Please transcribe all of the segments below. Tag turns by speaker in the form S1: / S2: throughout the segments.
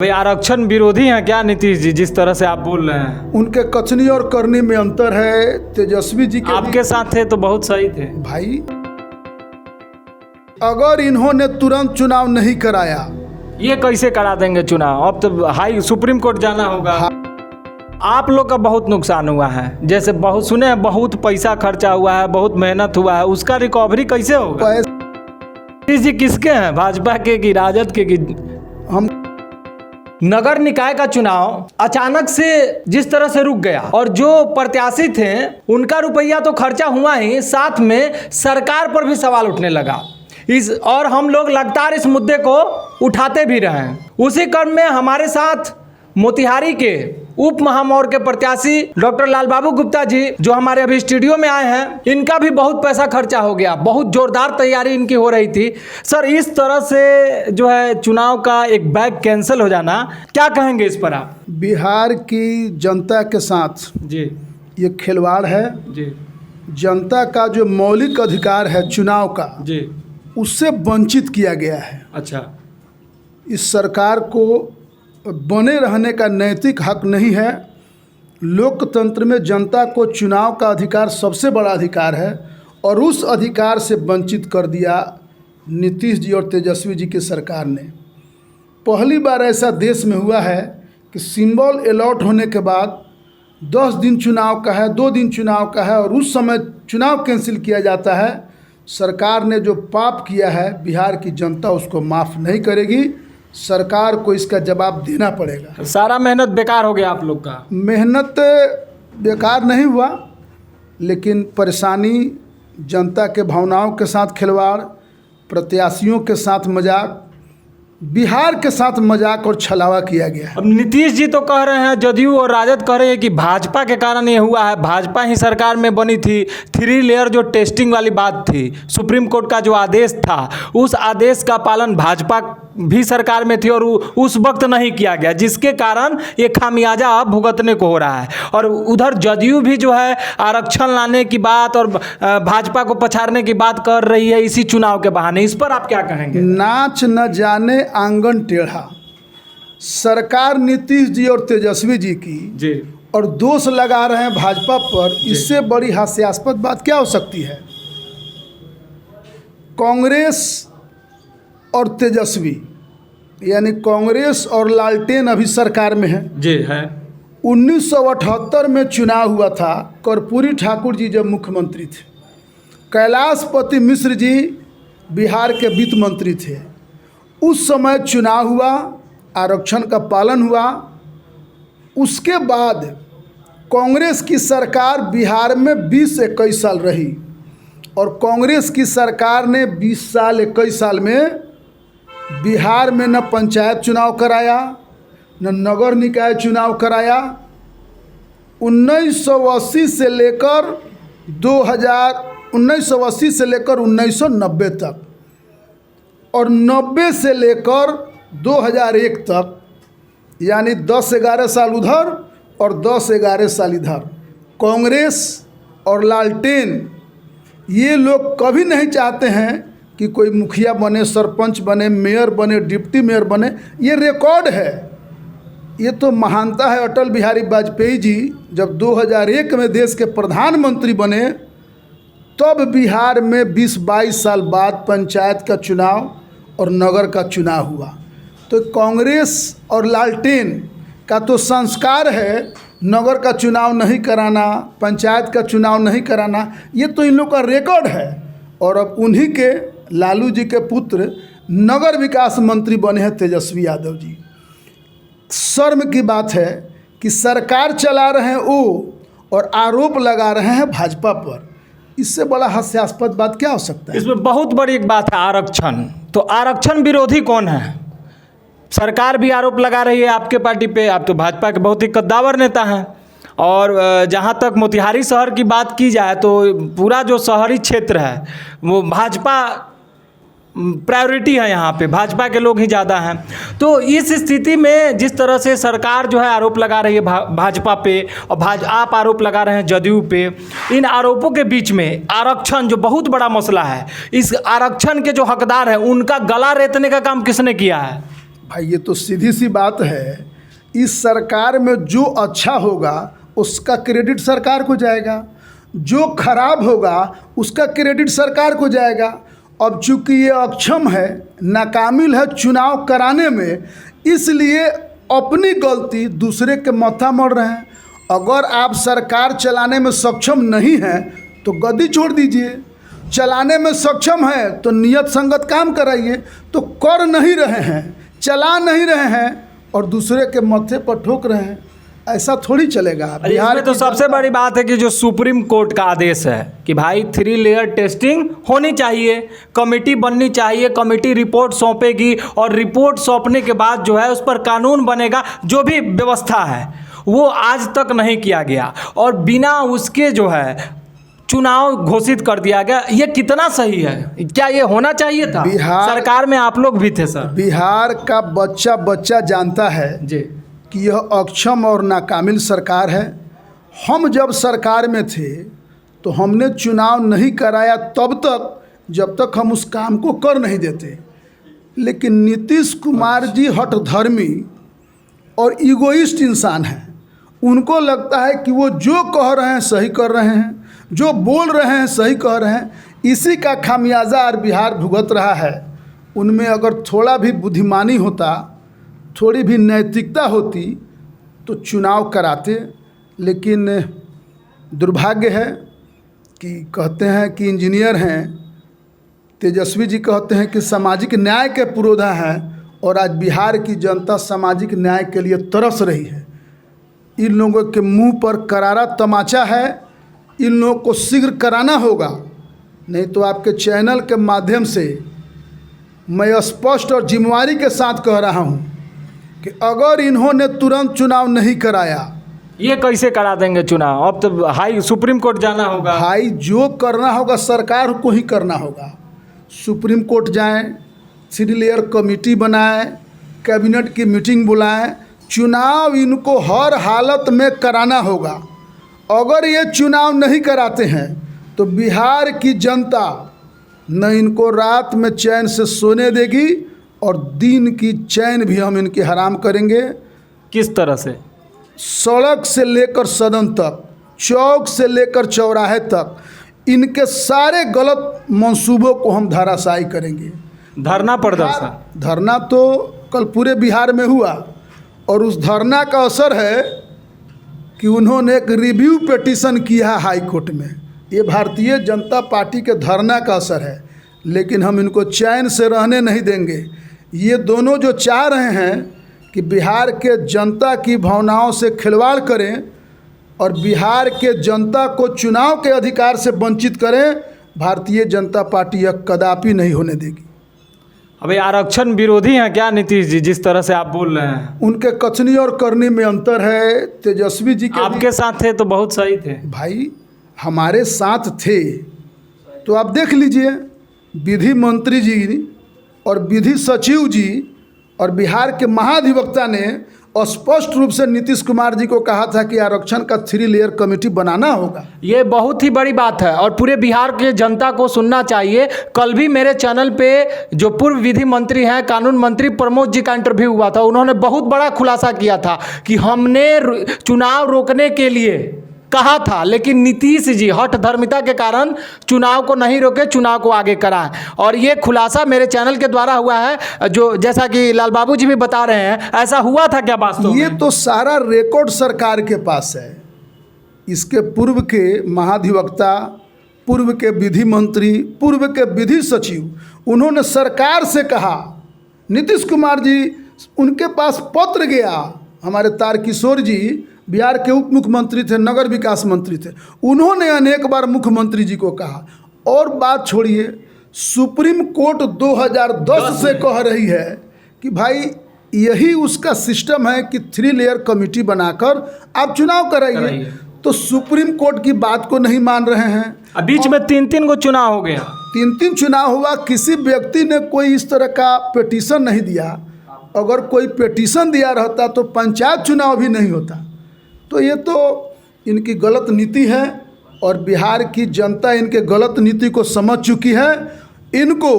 S1: भाई आरक्षण विरोधी हैं क्या नीतीश जी, जिस तरह से आप बोल रहे हैं?
S2: उनके कथनी और करनी में अंतर है। तेजस्वी जी के
S1: आपके साथ थे तो बहुत सही थे
S2: भाई, अगर इन्होंने तुरंत चुनाव नहीं कराया,
S1: ये कैसे करा देंगे चुनाव? अब तो सुप्रीम कोर्ट जाना होगा। आप लोग का बहुत नुकसान हुआ है, जैसे बहुत सुने हैं, बहुत पैसा खर्चा हुआ है, बहुत मेहनत हुआ है, उसका रिकवरी कैसे होगा? नीतीश जी किसके हैं, भाजपा के कि राजद के?
S2: हम
S1: नगर निकाय का चुनाव अचानक से जिस तरह से रुक गया और जो प्रत्याशी थे उनका रुपया तो खर्चा हुआ ही, साथ में सरकार पर भी सवाल उठने लगा और हम लोग लगातार इस मुद्दे को उठाते भी रहे हैं। उसी क्रम में हमारे साथ मोतिहारी के उप महापौर के प्रत्याशी डॉक्टर लाल बाबू गुप्ता जी, जो हमारे अभी स्टूडियो में आए हैं, इनका भी बहुत पैसा खर्चा हो गया, बहुत जोरदार तैयारी इनकी हो रही थी। सर, इस तरह से जो है चुनाव का एक बैग कैंसिल हो जाना, क्या कहेंगे इस पर आप?
S2: बिहार की जनता के साथ
S1: जी
S2: ये खिलवाड़ है।
S1: जी
S2: जनता का जो मौलिक अधिकार है चुनाव का,
S1: जी,
S2: उससे वंचित किया गया है।
S1: अच्छा,
S2: इस सरकार को बने रहने का नैतिक हक नहीं है। लोकतंत्र में जनता को चुनाव का अधिकार सबसे बड़ा अधिकार है और उस अधिकार से वंचित कर दिया नीतीश जी और तेजस्वी जी की सरकार ने। पहली बार ऐसा देश में हुआ है कि सिंबल अलॉट होने के बाद 10 दिन चुनाव का है, 2 दिन चुनाव का है और उस समय चुनाव कैंसिल किया जाता है। सरकार ने जो पाप किया है, बिहार की जनता उसको माफ़ नहीं करेगी। सरकार को इसका जवाब देना पड़ेगा।
S1: सारा मेहनत बेकार हो गया आप लोग का?
S2: मेहनत बेकार नहीं हुआ, लेकिन परेशानी, जनता के भावनाओं के साथ खिलवाड़, प्रत्याशियों के साथ मजाक, बिहार के साथ मजाक और छलावा किया गया है।
S1: अब नीतीश जी तो कह रहे हैं, जदयू और राजद कह रहे हैं कि भाजपा के कारण ये हुआ है, भाजपा ही सरकार में बनी थी। 3 लेयर जो टेस्टिंग वाली बात थी, सुप्रीम कोर्ट का जो आदेश था, उस आदेश का पालन भाजपा भी सरकार में थी और उस वक्त नहीं किया गया, जिसके कारण ये खामियाजा अब भुगतने को हो रहा है। और उधर जदयू भी जो है आरक्षण लाने की बात और भाजपा को पछाड़ने की बात कर रही है इसी चुनाव के बहाने। इस पर आप क्या कहेंगे?
S2: नाच न जाने आंगन टेढ़ा। सरकार नीतीश जी और तेजस्वी जी की
S1: जी,
S2: और दोष लगा रहे हैं भाजपा पर। इससे बड़ी हास्यास्पद बात क्या हो सकती है? कांग्रेस और तेजस्वी, यानी कांग्रेस और लालटेन अभी सरकार में है।
S1: जी है।
S2: 1978 में चुनाव हुआ था, कर्पूरी ठाकुर जी जब मुख्यमंत्री थे, कैलाशपति मिश्र जी बिहार के वित्त मंत्री थे। उस समय चुनाव हुआ, आरक्षण का पालन हुआ। उसके बाद कांग्रेस की सरकार बिहार में 20-21 साल रही और कांग्रेस की सरकार ने 20 साल 21 साल में बिहार में न पंचायत चुनाव कराया, न नगर निकाय चुनाव कराया। 1980 से लेकर 1990 तक और 90 से लेकर 2001 तक, यानी 10-11 साल उधर और 10-11 साल इधर, कांग्रेस और लालटेन ये लोग कभी नहीं चाहते हैं कि कोई मुखिया बने, सरपंच बने, मेयर बने, डिप्टी मेयर बने। ये रिकॉर्ड है। ये तो महानता है अटल बिहारी वाजपेयी जी जब 2001 में देश के प्रधानमंत्री बने, तब बिहार में 20-22 साल बाद पंचायत का चुनाव और नगर का चुनाव हुआ। तो कांग्रेस और लालटेन का तो संस्कार है नगर का चुनाव नहीं कराना, पंचायत का चुनाव नहीं कराना। ये तो इन लोग का रिकॉर्ड है। और अब उन्हीं के लालू जी के पुत्र नगर विकास मंत्री बने हैं तेजस्वी यादव जी। शर्म की बात है कि सरकार चला रहे हैं वो और आरोप लगा रहे हैं भाजपा पर। इससे बड़ा हास्यास्पद बात क्या हो सकता है?
S1: इसमें बहुत बड़ी एक बात है, आरक्षण। तो आरक्षण विरोधी कौन है? सरकार भी आरोप लगा रही है आपके पार्टी पे। आप तो भाजपा के बहुत ही कद्दावर नेता हैं। और जहाँ तक मोतिहारी शहर की बात की जाए तो पूरा जो शहरी क्षेत्र है वो भाजपा प्रायोरिटी है, यहाँ पे भाजपा के लोग ही ज़्यादा हैं। तो इस स्थिति में जिस तरह से सरकार जो है आरोप लगा रही है भाजपा पे और आप आरोप लगा रहे हैं जदयू पे, इन आरोपों के बीच में आरक्षण जो बहुत बड़ा मसला है, इस आरक्षण के जो हकदार हैं उनका गला रेतने का काम किसने किया है?
S2: भाई ये तो सीधी सी बात है, इस सरकार में जो अच्छा होगा उसका क्रेडिट सरकार को जाएगा, जो खराब होगा उसका क्रेडिट सरकार को जाएगा। अब चूंकि ये अक्षम है, नाकामिल है चुनाव कराने में, इसलिए अपनी गलती दूसरे के माथा मढ़ रहे हैं। अगर आप सरकार चलाने में सक्षम नहीं हैं तो गद्दी छोड़ दीजिए, चलाने में सक्षम है तो नियत संगत काम कराइए। तो कर नहीं रहे हैं, चला नहीं रहे हैं और दूसरे के माथे पर ठोक रहे हैं, ऐसा थोड़ी चलेगा।
S1: बिहार में तो सबसे बड़ी बात है कि जो सुप्रीम कोर्ट का आदेश है कि भाई 3 लेयर टेस्टिंग होनी चाहिए, कमेटी बननी चाहिए, कमेटी रिपोर्ट सौंपेगी और रिपोर्ट सौंपने के बाद जो है उस पर कानून बनेगा, जो भी व्यवस्था है वो आज तक नहीं किया गया और बिना उसके जो है चुनाव घोषित कर दिया गया। ये कितना सही है? क्या ये होना चाहिए था?
S2: बिहार
S1: सरकार में आप लोग भी थे सर।
S2: बिहार का बच्चा बच्चा जानता है
S1: जी
S2: कि यह अक्षम और नाकामिल सरकार है। हम जब सरकार में थे तो हमने चुनाव नहीं कराया तब तक जब तक हम उस काम को कर नहीं देते। लेकिन नीतीश कुमार जी हठधर्मी और ईगोइस्ट इंसान हैं। उनको लगता है कि वो जो कह रहे हैं सही कर रहे हैं, जो बोल रहे हैं सही कह रहे हैं, इसी का खामियाजा और बिहार भुगत रहा है। उनमें अगर थोड़ा भी बुद्धिमानी होता, थोड़ी भी नैतिकता होती तो चुनाव कराते। लेकिन दुर्भाग्य है कि कहते हैं कि इंजीनियर हैं, तेजस्वी जी कहते हैं कि सामाजिक न्याय के पुरोधा हैं और आज बिहार की जनता सामाजिक न्याय के लिए तरस रही है। इन लोगों के मुंह पर करारा तमाचा है, इन लोगों को शीघ्र कराना होगा, नहीं तो आपके चैनल के माध्यम से मैं स्पष्ट और जिम्मेवारी के साथ कह रहा हूं कि अगर इन्होंने तुरंत चुनाव नहीं कराया,
S1: ये कैसे करा देंगे चुनाव? अब तो हाई सुप्रीम कोर्ट जाना होगा।
S2: भाई जो करना होगा सरकार को ही करना होगा। सुप्रीम कोर्ट जाएं, 3 लेयर कमेटी बनाएं, कैबिनेट की मीटिंग बुलाएं, चुनाव इनको हर हालत में कराना होगा। अगर ये चुनाव नहीं कराते हैं तो बिहार की जनता न इनको रात में चैन से सोने देगी और दिन की चैन भी हम इनकी हराम करेंगे।
S1: किस तरह से?
S2: सड़क से लेकर सदन तक, चौक से लेकर चौराहे तक, इनके सारे गलत मंसूबों को हम धराशायी करेंगे।
S1: धरना प्रदर्शन,
S2: धरना तो कल पूरे बिहार में हुआ और उस धरना का असर है कि उन्होंने एक रिव्यू पिटीशन किया हाई कोर्ट में। ये भारतीय जनता पार्टी के धरना का असर है, लेकिन हम इनको चैन से रहने नहीं देंगे। ये दोनों जो चाह रहे हैं कि बिहार के जनता की भावनाओं से खिलवाड़ करें और बिहार के जनता को चुनाव के अधिकार से वंचित करें, भारतीय जनता पार्टी यह कदापि नहीं होने देगी।
S1: अबे आरक्षण विरोधी हैं क्या नीतीश जी, जिस तरह से आप बोल रहे हैं?
S2: उनके कथनी और करनी में अंतर है। तेजस्वी जी के
S1: आपके साथ थे तो बहुत सही थे।
S2: भाई हमारे साथ थे तो आप देख लीजिए, विधि मंत्री जी और विधि सचिव जी और बिहार के महाधिवक्ता ने स्पष्ट रूप से नीतीश कुमार जी को कहा था कि आरक्षण का 3 लेयर कमेटी बनाना होगा।
S1: ये बहुत ही बड़ी बात है और पूरे बिहार के जनता को सुनना चाहिए। कल भी मेरे चैनल पे जो पूर्व विधि मंत्री हैं, कानून मंत्री प्रमोद जी का इंटरव्यू हुआ था। उन्होंने बहुत बड़ा खुलासा किया था कि हमने चुनाव रोकने के लिए कहा था, लेकिन नीतीश जी हठधर्मिता के कारण चुनाव को नहीं रोके, चुनाव को आगे कराएं। और ये खुलासा मेरे चैनल के द्वारा हुआ है, जो जैसा कि लाल बाबू जी भी बता रहे हैं। ऐसा हुआ था क्या वास्तव में?
S2: ये तो सारा रिकॉर्ड सरकार के पास है। इसके पूर्व के महाधिवक्ता, पूर्व के विधि मंत्री, पूर्व के विधि सचिव, उन्होंने सरकार से कहा, नीतीश कुमार जी उनके पास पत्र गया। हमारे तारकिशोर जी बिहार के उप मुख्यमंत्री थे, नगर विकास मंत्री थे, उन्होंने अनेक बार मुख्यमंत्री जी को कहा। और बात छोड़िए, सुप्रीम कोर्ट 2010 से कह रही है कि भाई यही उसका सिस्टम है कि 3 लेयर कमेटी बनाकर आप चुनाव कराइए। तो सुप्रीम कोर्ट की बात को नहीं मान रहे हैं।
S1: बीच में 3-3 गो चुनाव हो गया,
S2: 3-3 चुनाव हुआ। किसी व्यक्ति ने कोई इस तरह का पिटीशन नहीं दिया। अगर कोई पिटीशन दिया रहता तो पंचायत चुनाव भी नहीं होता। तो ये तो इनकी गलत नीति है और बिहार की जनता इनके गलत नीति को समझ चुकी है। इनको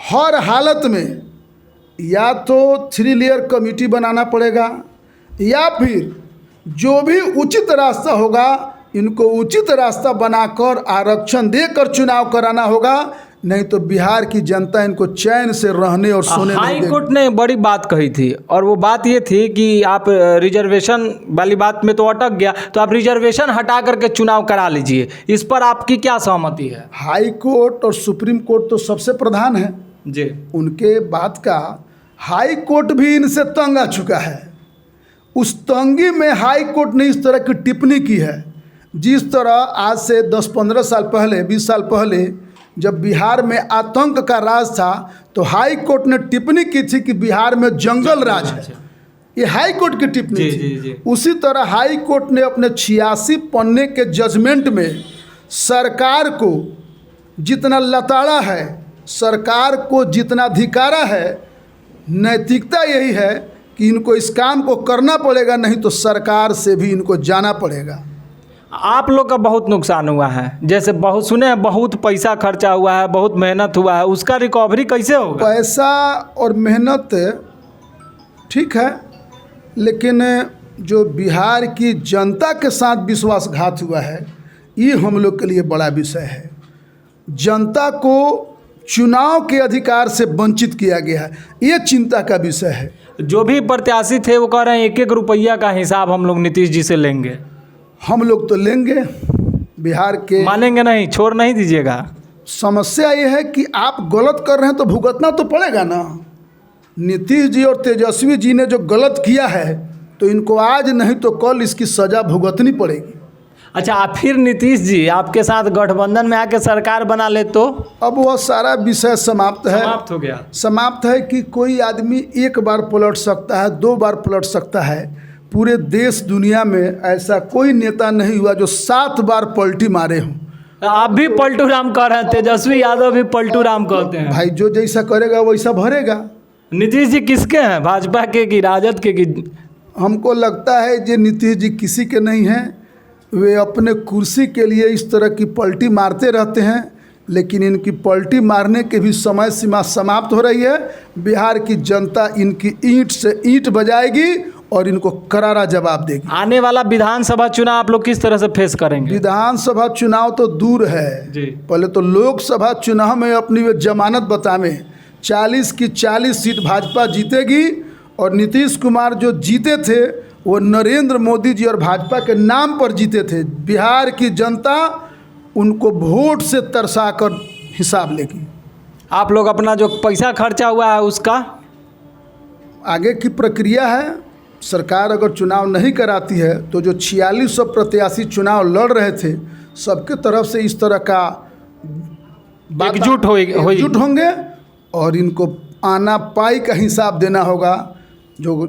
S2: हर हालत में या तो 3 लेयर कमेटी बनाना पड़ेगा, या फिर जो भी उचित रास्ता होगा इनको उचित रास्ता बनाकर आरक्षण देकर चुनाव कराना होगा, नहीं तो बिहार की जनता इनको चैन से रहने और सोने नहीं
S1: हाई
S2: देगी।
S1: कोर्ट ने बड़ी बात कही थी और वो बात ये थी कि आप रिजर्वेशन वाली बात में तो अटक गया, तो आप रिजर्वेशन हटा करके चुनाव करा लीजिए। इस पर आपकी क्या सहमति है?
S2: हाई कोर्ट और सुप्रीम कोर्ट तो सबसे प्रधान है
S1: जी,
S2: उनके बात का। हाई कोर्ट भी इनसे तंग आ चुका है। उस तंगी में हाई कोर्ट ने इस तरह की टिप्पणी की है, जिस तरह आज से 10-15 साल पहले, 20 साल पहले जब बिहार में आतंक का राज था तो हाई कोर्ट ने टिप्पणी की थी कि बिहार में जंगल राज है। ये हाई कोर्ट की टिप्पणी थी। उसी तरह हाई कोर्ट ने अपने 86 पन्ने के जजमेंट में सरकार को जितना लताड़ा है, सरकार को जितना धिकारा है, नैतिकता यही है कि इनको इस काम को करना पड़ेगा, नहीं तो सरकार से भी इनको जाना पड़ेगा।
S1: आप लोग का बहुत नुकसान हुआ है, जैसे बहुत सुने हैं बहुत पैसा खर्चा हुआ है, बहुत मेहनत हुआ है, उसका रिकवरी कैसे होगा?
S2: पैसा और मेहनत ठीक है, लेकिन जो बिहार की जनता के साथ विश्वासघात हुआ है ये हम लोग के लिए बड़ा विषय है। जनता को चुनाव के अधिकार से वंचित किया गया है, ये चिंता का विषय है।
S1: जो भी प्रत्याशी थे वो कह रहे हैं 1-1 रुपया का हिसाब हम लोग नीतीश जी से लेंगे।
S2: हम लोग तो लेंगे, बिहार के
S1: मानेंगे नहीं, छोड़ नहीं दीजिएगा।
S2: समस्या ये है कि आप गलत कर रहे हैं तो भुगतना तो पड़ेगा ना। नीतीश जी और तेजस्वी जी ने जो गलत किया है तो इनको आज नहीं तो कल इसकी सज़ा भुगतनी पड़ेगी।
S1: अच्छा, आप फिर नीतीश जी आपके साथ गठबंधन में आके सरकार बना ले तो?
S2: अब वह सारा विषय समाप्त है।
S1: समाप्त हो गया।
S2: समाप्त है कि कोई आदमी एक बार पलट सकता है, 2 बार पलट सकता है। पूरे देश दुनिया में ऐसा कोई नेता नहीं हुआ जो 7 बार पलटी मारे हों।
S1: आप भी पलटू राम कह रहे हैं, तेजस्वी यादव भी पलटू राम कहते हैं।
S2: भाई जो जैसा करेगा वैसा भरेगा।
S1: नीतीश जी किसके हैं, भाजपा के कि राजद के कि?
S2: हमको लगता है कि नीतीश जी किसी के नहीं हैं, वे अपने कुर्सी के लिए इस तरह की पलटी मारते रहते हैं, लेकिन इनकी पलटी मारने के भी समय सीमा समाप्त हो रही है। बिहार की जनता इनकी ईंट से ईंट बजाएगी और इनको करारा जवाब देगी।
S1: आने वाला विधानसभा चुनाव आप लोग किस तरह से फेस करेंगे?
S2: विधानसभा चुनाव तो दूर है
S1: जी।
S2: पहले तो लोकसभा चुनाव में अपनी वे जमानत बतावें। 40 की 40 सीट भाजपा जीतेगी और नीतीश कुमार जो जीते थे वो नरेंद्र मोदी जी और भाजपा के नाम पर जीते थे। बिहार की जनता उनको वोट से तरसा कर हिसाब लेगी।
S1: आप लोग अपना जो पैसा खर्चा हुआ है उसका
S2: आगे की प्रक्रिया है। सरकार अगर चुनाव नहीं कराती है तो जो 4600 प्रत्याशी चुनाव लड़ रहे थे सबके तरफ से इस तरह का
S1: एकजुट
S2: होंगे और इनको आना पाई का हिसाब देना होगा। जो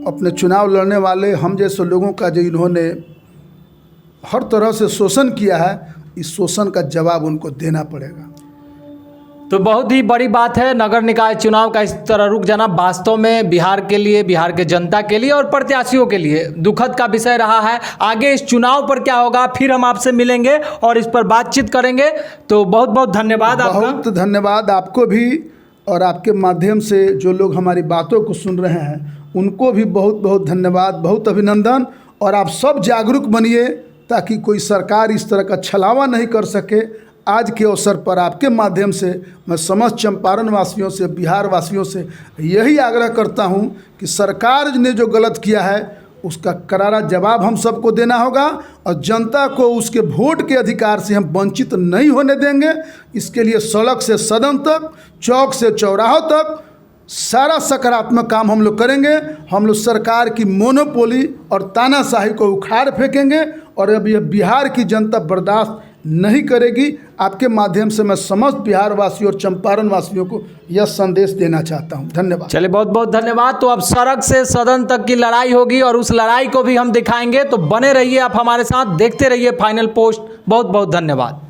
S2: अपने चुनाव लड़ने वाले हम जैसे लोगों का जो इन्होंने हर तरह से शोषण किया है, इस शोषण का जवाब उनको देना पड़ेगा।
S1: तो बहुत ही बड़ी बात है, नगर निकाय चुनाव का इस तरह रुक जाना वास्तव में बिहार के लिए, बिहार के जनता के लिए और प्रत्याशियों के लिए दुखद का विषय रहा है। आगे इस चुनाव पर क्या होगा फिर हम आपसे मिलेंगे और इस पर बातचीत करेंगे। तो बहुत बहुत धन्यवाद आपका।
S2: बहुत धन्यवाद आपको भी, और आपके माध्यम से जो लोग हमारी बातों को सुन रहे हैं उनको भी बहुत बहुत धन्यवाद, बहुत अभिनंदन। और आप सब जागरूक बनिए ताकि कोई सरकार इस तरह का छलावा नहीं कर सके। आज के अवसर पर आपके माध्यम से मैं समस्त चंपारण वासियों से, बिहार वासियों से यही आग्रह करता हूं कि सरकार ने जो गलत किया है उसका करारा जवाब हम सबको देना होगा और जनता को उसके वोट के अधिकार से हम वंचित नहीं होने देंगे। इसके लिए सड़क से सदन तक, चौक से चौराहों तक सारा सकारात्मक काम हम लोग करेंगे। हम लोग सरकार की मोनोपोली और तानाशाही को उखाड़ फेंकेंगे और अब यह बिहार की जनता बर्दाश्त नहीं करेगी। आपके माध्यम से मैं समस्त बिहार वासियों और चंपारण वासियों को यह संदेश देना चाहता हूं। धन्यवाद।
S1: चलिए बहुत बहुत धन्यवाद। तो अब सड़क से सदन तक की लड़ाई होगी और उस लड़ाई को भी हम दिखाएंगे। तो बने रहिए आप हमारे साथ, देखते रहिए फाइनल पोस्ट। बहुत बहुत धन्यवाद।